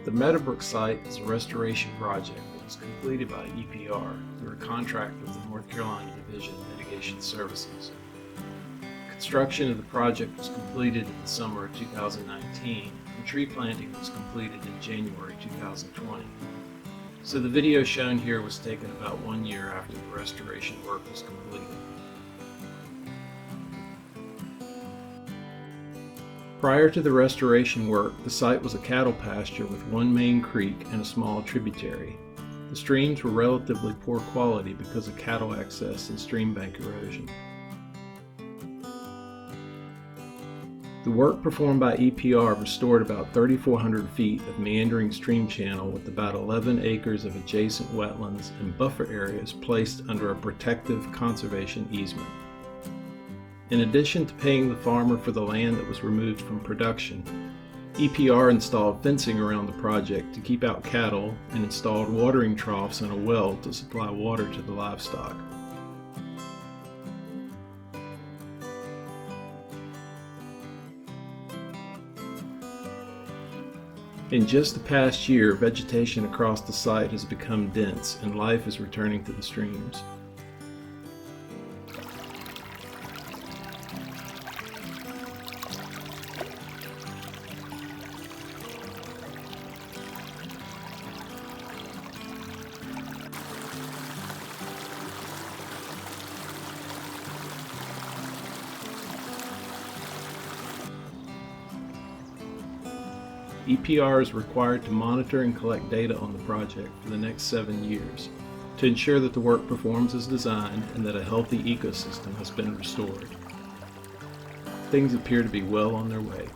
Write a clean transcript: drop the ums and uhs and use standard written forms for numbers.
The Meadow Brook Site is a restoration project that was completed by EPR through a contract with the North Carolina Division of Mitigation Services. Construction of the project was completed in the summer of 2019, and tree planting was completed in January 2020. So the video shown here was taken about 1 year after the restoration work was completed. Prior to the restoration work, the site was a cattle pasture with one main creek and a small tributary. The streams were relatively poor quality because of cattle access and stream bank erosion. The work performed by EPR restored about 3,400 feet of meandering stream channel with about 11 acres of adjacent wetlands and buffer areas placed under a protective conservation easement. In addition to paying the farmer for the land that was removed from production, EPR installed fencing around the project to keep out cattle and installed watering troughs and a well to supply water to the livestock. In just the past year, vegetation across the site has become dense and life is returning to the streams. EPR is required to monitor and collect data on the project for the next 7 years to ensure that the work performs as designed and that a healthy ecosystem has been restored. Things appear to be well on their way.